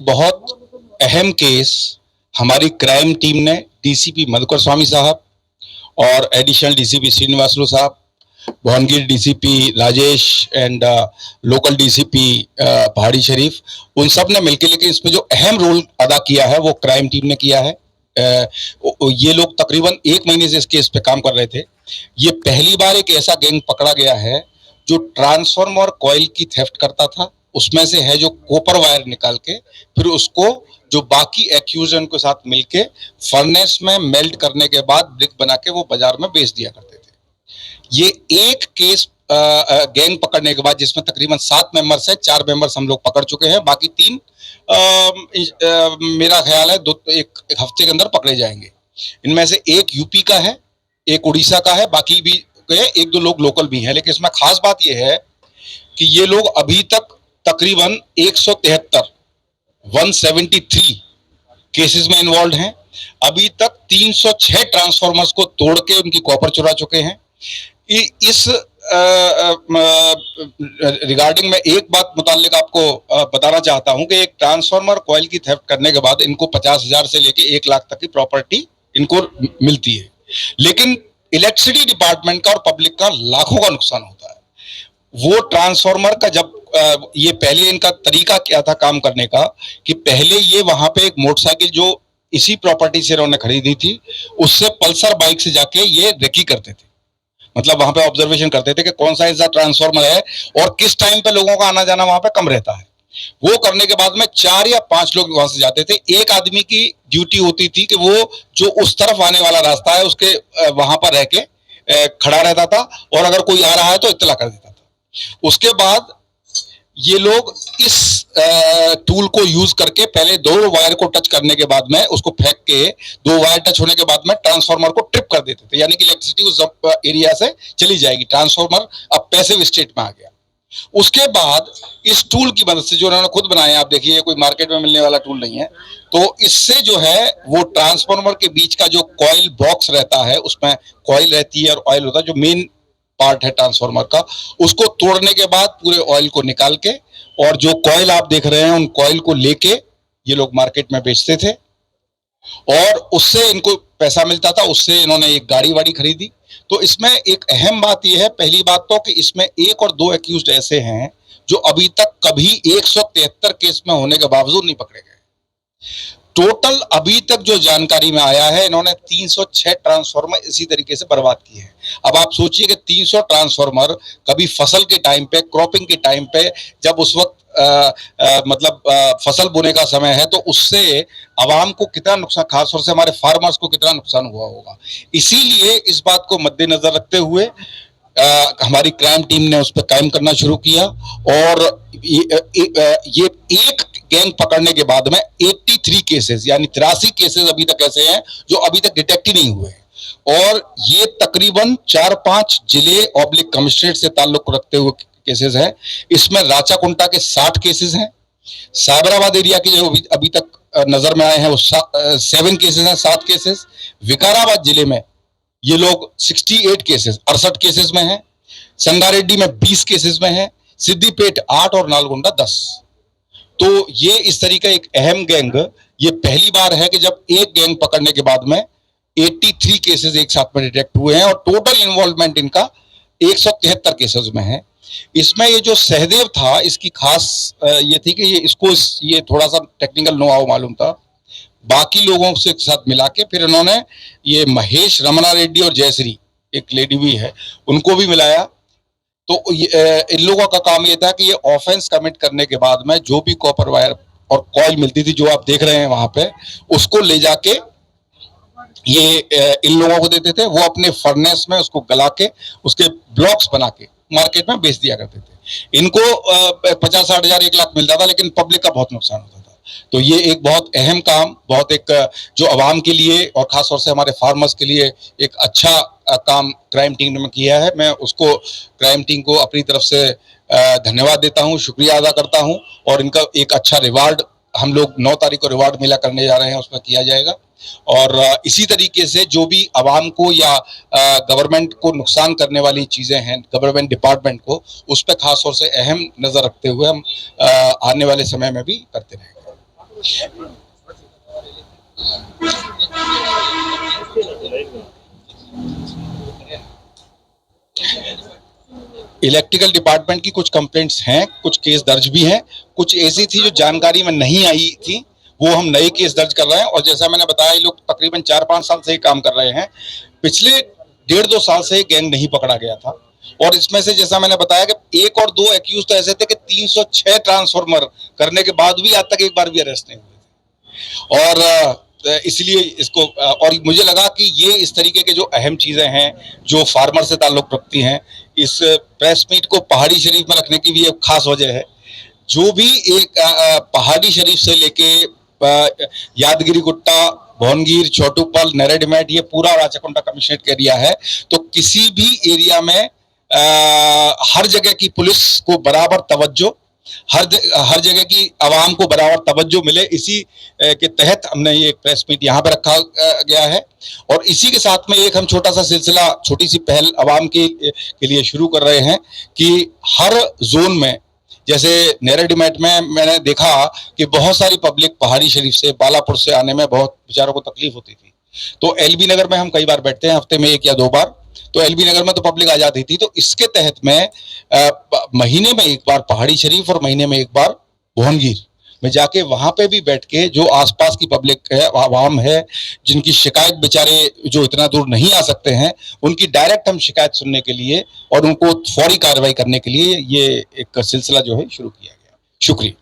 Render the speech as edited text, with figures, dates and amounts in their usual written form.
बहुत अहम केस हमारी क्राइम टीम ने डीसीपी मधुकर स्वामी साहब और एडिशनल डीसीपी श्रीनिवासलू साहब, Bhuvanagiri DCP Rajesh and local DCP Pahadi Sharif, उन सब ने मिलकर, लेकिन इसमें जो अहम रोल अदा किया है वो क्राइम टीम ने किया है। ये लोग तकरीबन 1 महीने से इस केस पे काम कर रहे थे। ये पहली बार एक ऐसा गैंग पकड़ा गया है जो ट्रांसफार्मर और कॉइल की थेफ्ट करता था। उसमें से है जो कॉपर वायर निकाल के फिर उसको जो बाकी एक्यूजन के साथ मिलके फर्नेस में मेल्ट करने के बाद ब्रिक बना के वो बाजार में बेच दिया करते थे। ये एक केस गैंग पकड़ने के बाद जिसमें तकरीबन 7 मेंबर्स है, 4 मेंबर्स हम लोग पकड़ चुके हैं, बाकी 3 मेरा ख्याल है एक हफ्ते के अंदर पकड़े जाएंगे। इनमें से एक यूपी का है, एक उड़ीसा का है, बाकी भी 1-2 लोग लोकल भी हैं। लेकिन इसमें खास बात यह है कि ये लोग अभी तक तकरीबन 173 173 केसेस में इन्वॉल्व हैं। अभी तक 306 ट्रांसफार्मर्स को तोड़ के उनकी कॉपर चुरा चुके हैं। इस रिगार्डिंग में एक बात मुतालिक आपको बताना चाहता हूं कि एक ट्रांसफार्मर कॉइल की थेफ्ट करने के बाद इनको 50,000 से लेके 1 लाख तक की प्रॉपर्टी इनको मिलती है, लेकिन इलेक्ट्रिसिटी डिपार्टमेंट का और पब्लिक का लाखों का नुकसान होता है। वो ट्रांसफार्मर का जब ये पहले इनका तरीका क्या था काम करने का कि पहले ये वहां पे एक मोटरसाइकिल जो इसी प्रॉपर्टी से इन्होंने खरीदी थी उससे पल्सर बाइक से जाके ये रेकी करते थे। मतलब वहां पे ऑब्जर्वेशन करते थे कि कौन सा ऐसा ट्रांसफार्मर है और किस टाइम पे लोगों का आना जाना वहां पे कम रहता है। वो करने के बाद में 4 या 5 लोग वहां से जाते थे। एक आदमी की ड्यूटी होती थी कि वो जो उस तरफ आने वाला रास्ता है उसके वहां पर रह के खड़ा रहता था और अगर कोई आ रहा है तो इत्तला कर देता था। उसके बाद ये लोग इस टूल को यूज करके पहले 2 वायर को टच करने के बाद में उसको फेंक के 2 वायर टच होने के बाद में ट्रांसफार्मर को ट्रिप कर देते थे, यानी कि इलेक्ट्रिसिटी उस एरिया से चली जाएगी। ट्रांसफार्मर अब पैसिव स्टेट में आ गया। उसके बाद इस टूल की मदद से जो उन्होंने खुद बनाया, आप देखिए कोई मार्केट में मिलने वाला टूल नहीं है, तो इससे जो है वो ट्रांसफार्मर के बीच का जो कॉइल बॉक्स रहता है उसमें कॉइल रहती है और ऑयल होता है, जो मेन पार्ट है ट्रांसफार्मर का, उसको तोड़ने के बाद पूरे ऑयल को निकाल के और जो कॉइल आप देख रहे हैं उन कॉइल को लेके ये लोग मार्केट में बेचते थे और उससे इनको पैसा मिलता था। उससे इन्होंने एक गाड़ी वाड़ी खरीदी। तो इसमें एक अहम बात यह है, पहली बात तो कि इसमें 1 और 2 एक्यूज्ड ऐसे हैं जो अभी तक कभी 173 केस में होने के बावजूद नहीं पकड़े गए। टोटल अभी तक जो जानकारी में आया है, इन्होंने 306 ट्रांसफार्मर इसी तरीके से बर्बाद किए हैं। अब आप सोचिए कि 300 ट्रांसफार्मर कभी फसल के टाइम पे, क्रॉपिंग के टाइम पे, जब उस वक्त मतलब फसल बोने का समय है, तो उससे आवाम को कितना नुकसान, खासतौर से हमारे फार्मर्स को कितना नुकसान हुआ होगा। इसीलिए इस बात को मद्देनजर रखते हुए हमारी क्राइम टीम ने उस पर कायम करना शुरू किया और ये एक गैंग पकड़ने के बाद में 83 केसेस यानी 83 केसेस अभी तक ऐसे हैं जो अभी तक डिटेक्ट ही नहीं हुए हैं और ये तकरीबन 4-5 जिले ऑब्लिक कमिश्नरेट से ताल्लुक रखते हुए केसेस हैं। इसमें राचाकुंटा के 60 केसेस हैं, साबराबाद एरिया के जो अभी तक नजर में आए हैं वो 7 केसेस हैं, 7 केसेस। विकाराबाद जिले में ये लोग 68 केसेस 68 केसेस में हैं, संगारेड्डी में 20 केसेस में है, सिद्दीपेट 8 और नालगोंडा 10। तो ये इस तरीके एक अहम गैंग, ये पहली बार है कि जब एक गैंग पकड़ने के बाद में 83 केसेस एक साथ में डिटेक्ट हुए हैं और टोटल इन्वॉल्वमेंट इनका 173 केसेस में है। इसमें ये जो सहदेव था, इसकी खास ये थी कि ये इसको ये थोड़ा सा टेक्निकल नो हाउ मालूम था। बाकी लोगों से साथ मिला के फिर इन्होंने ये महेश रमना रेड्डी और जयश्री, एक लेडी भी है, उनको भी मिलाया। तो इन लोगों का काम ये था कि ये ऑफेंस कमिट करने के बाद में जो भी कॉपर वायर और कॉइल मिलती थी, जो आप देख रहे हैं वहां पे, उसको ले जाके ये इन लोगों को देते थे। वो अपने फर्नेस में उसको गला के उसके ब्लॉक्स बना के मार्केट में बेच दिया करते थे। इनको 50-60 हजार 1 लाख मिलता था, लेकिन पब्लिक का बहुत नुकसान होता था। तो ये एक बहुत अहम काम, बहुत एक जो आवाम के लिए और खासतौर से हमारे फार्मर्स के लिए एक अच्छा काम क्राइम टीम ने किया है। मैं उसको क्राइम टीम को अपनी तरफ से धन्यवाद देता हूँ, शुक्रिया अदा करता हूँ और इनका एक अच्छा रिवार्ड हम लोग 9 तारीख को रिवार्ड मेला करने जा रहे हैं, उसमें किया जाएगा। और इसी तरीके से जो भी आवाम को या गवर्नमेंट को नुकसान करने वाली चीजें हैं, गवर्नमेंट डिपार्टमेंट को, उस पर खास तौर से अहम नजर रखते हुए हम आने वाले समय में भी करते रहेंगे। इलेक्ट्रिकल डिपार्टमेंट की कुछ कंप्लेंट्स हैं, कुछ केस दर्ज भी हैं, कुछ ऐसी थी जो जानकारी में नहीं आई थी, वो हम नए केस दर्ज कर रहे हैं। और जैसा मैंने बताया, ये लोग तकरीबन 4-5 साल से ही काम कर रहे हैं। पिछले 1.5-2 साल से गैंग नहीं पकड़ा गया था। और इसमें से जैसा मैंने बताया कि 1 और 2 एक्यूज तो ऐसे थे कि 306 ट्रांसफार्मर करने के बाद भी आज तक एक बार भी अरेस्ट नहीं हुए। और इसलिए इसको और मुझे लगा कि ये इस तरीके के जो अहम चीजें हैं जो फार्मर से ताल्लुक रखती हैं, इस प्रेस मीट को पहाड़ी शरीफ में रखने की भी एक खास वजह है। जो भी एक पहाड़ी शरीफ से लेके यादगिरी गुट्टा, भोनगिर, छोटूपल, नरेडमेट, ये पूरा राचाकोंडा कमिश्नरेट का एरिया है। तो किसी भी एरिया में हर जगह की पुलिस को बराबर तवज्जो, हर जगह की आवाम को बराबर तवज्जो मिले, इसी के तहत हमने ये प्रेस मीट यहाँ पे रखा गया है। और इसी के साथ में एक हम छोटा सा सिलसिला, छोटी सी पहल आवाम के लिए शुरू कर रहे हैं कि हर जोन में, जैसे नेरेडिमेट में मैंने देखा कि बहुत सारी पब्लिक पहाड़ी शरीफ से, बालापुर से आने में बहुत बेचारों को तकलीफ होती थी। तो एलबी नगर में हम कई बार बैठते हैं, हफ्ते में 1 या 2 बार। तो एलबी नगर में तो पब्लिक आ जाती थी। तो इसके तहत मैं महीने में 1 बार पहाड़ी शरीफ और महीने में 1 बार भुवनगिर में जाके वहां पे भी बैठ के जो आसपास की पब्लिक है, आवाम है, जिनकी शिकायत बेचारे जो इतना दूर नहीं आ सकते हैं, उनकी डायरेक्ट हम शिकायत सुनने के लिए और उनको फौरी कार्रवाई करने के लिए ये एक सिलसिला जो है शुरू किया गया। शुक्रिया।